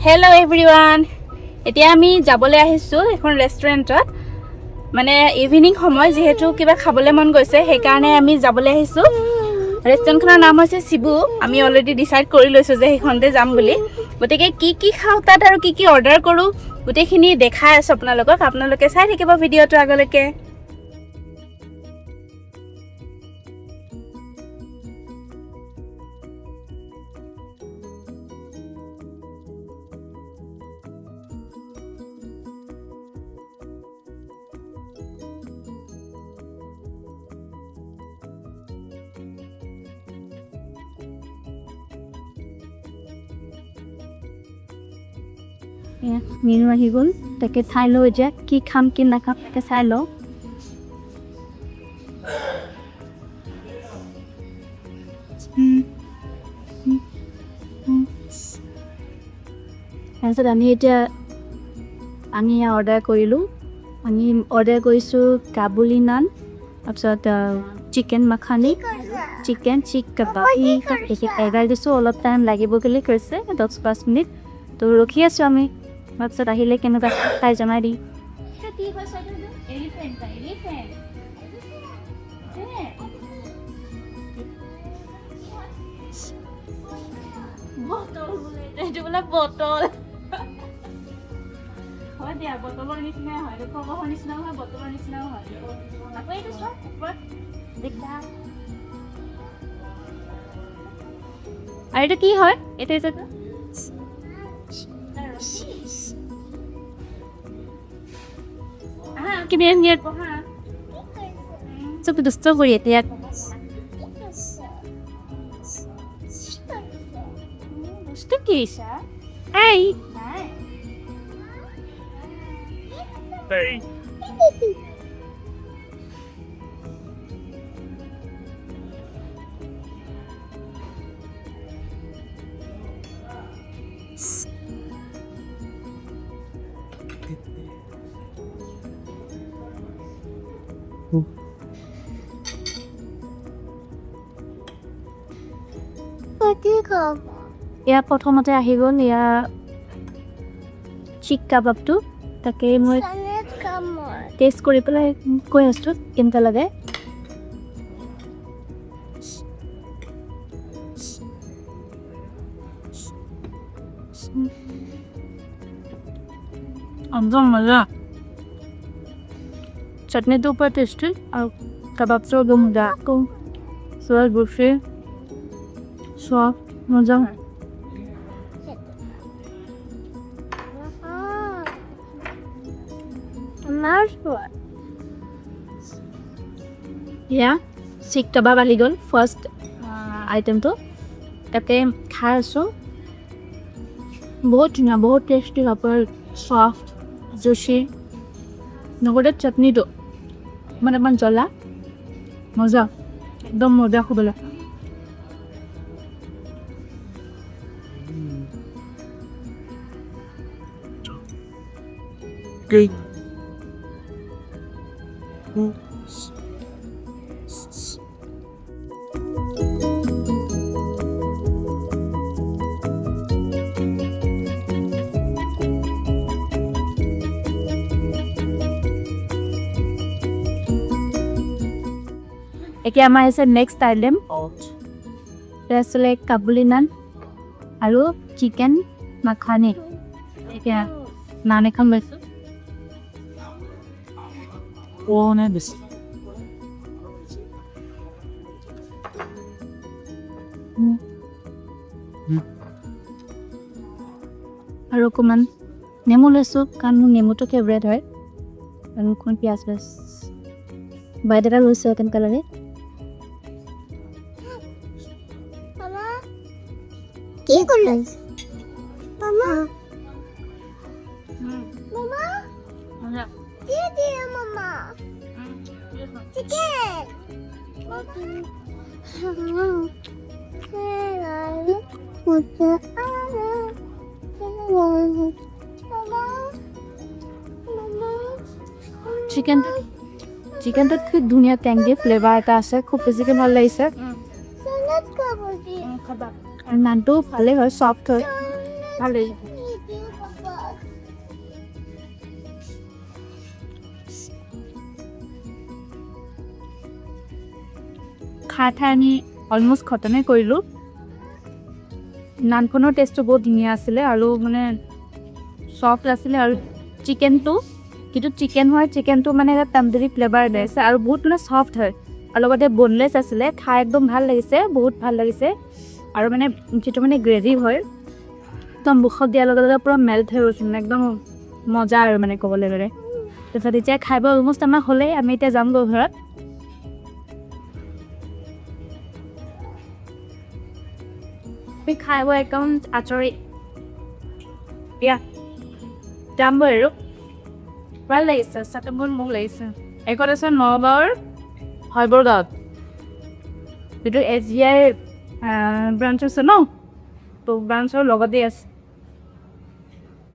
Hello everyone. এতিয়া আমি যাবলৈ আহিছো এখন ৰেষ্টুৰেণ্টত মানে ইভিনিং সময় যেহেতু কিবা খাবলৈ মন গৈছে সেই কাৰণে আমি যাবলৈ আহিছো ৰেষ্টুৰেণ্টখনৰ নাম হৈছে শিবু আমি অলৰেডি ডিসাইড কৰি লৈছো যে সেইখনতে যাম বুলি গতিকে কি খাও তাত আৰু কি অৰ্ডাৰ কৰো গোটেইখিনি দেখাই আছো আপোনালোকে চাই থাকিব ভিডিঅটো আগলৈকে মেনু আহি গ'ল তাকে চাই লওঁ এতিয়া কি খাম কি নাখাম তাকে চাই লওঁ তাৰপিছত আমি অৰ্ডাৰ কৰিলোঁ আমি অৰ্ডাৰ কৰিছোঁ কাবুলী নান তাৰপিছত চিকেন মাখানি চিকেন চিক কাবাব এগাল দিছোঁ অলপ টাইম লাগিব বুলি কৈছে 10-5 মিনিট তো ৰখি আছোঁ আমি তাৰপিছত আহিলে কেনেকুৱা তাই জনাই দি বটল হয় দিয়া বটলৰ নিচিনাই হয় ককহৰ নিচিনাও হয় বটলৰ নিচিনাও হয় আকৌ এইটো চোৱা ওপৰত দিগদাৰ আৰু এইটো কি হয় এইটো যে কিনে নিয়ে পহা চব দুষ্ট কৰি এতিয়া দুষ্ট কি ইছা এই ইয়াৰ প্ৰথমতে আহি গ'ল ইয়াৰ চিক কাবাবটো তাকে মই টেষ্ট কৰি পেলাই কৈ আছোঁ কেনেকুৱা লাগে একদম মজা চটনিটো পুৰা টেষ্টি আৰু কাবাবটো একদম মজা আকৌ চোৱা বুফে সব মজা ইয়া চিক কাবাব আহি গ'ল ফাৰ্ষ্ট আইটেমটো তাতে খাই আছোঁ বহুত ধুনীয়া বহুত টেষ্টি কাপোৰ সফ্ট জুচি লগতে চাটনিটো মানে অকণমান জ্বলা মজা একদম মজা খাবলৈ এতিয়া আমাৰ আছে নেক্সট আইটেম আছিলে কাবুলী নান আৰু চিকেন মাখানি এতিয়া নান এখন লৈছোঁ আৰু অকণমান নেমু লৈছোঁ কাৰণ মোৰ নেমুটো ফেভৰেট হয় আৰু অকণমান পিঁয়াজ লৈছোঁ বাইট এটা লৈছোঁ কেনেকুৱা লাগে কি কৰিলে মামা মামা মামা দি মামা চিকেন চিকেনটোত খুব ধুনীয়া টেংগি ফ্লেভাৰ এটা আছে খুব বেছিকৈ ভাল লাগিছে নানটো ভালেই হয় সফ্ট হয় ভালেই খাই আমি অলমষ্ট খতমেই কৰিলোঁ নানখনৰ টেষ্টটো বহুত ধুনীয়া আছিলে আৰু মানে সফ্ট আছিলে আৰু চিকেনটো কিন্তু চিকেনটো মানে এটা তন্দুৰী ফ্লেভাৰ দিছে আৰু বহুত মানে সফ্ট হয় আৰু লগতে বনলেছ আছিলে খাই একদম ভাল লাগিছে বহুত ভাল লাগিছে আৰু মানে যেটো মানে গ্ৰেভি হয় একদম মুখত দিয়াৰ লগে লগে পুৰা মেল্ট হৈ গৈছে মানে একদম মজা আৰু মানে ক'বলৈ গ'লে তাৰপিছত এতিয়া খাব অলমষ্ট আমাৰ হ'লেই আমি এতিয়া যাম গৈ ঘৰত আমি খাব একদম আচৰি দিয়া যাম বাৰু ভাল লাগিছে চাতে মোক লাগিছে একত আছে নগাঁৱৰ হয়বৰ যিটো SBI ব্ৰাঞ্চ আছে ন তো ব্ৰাঞ্চৰ লগতে আছে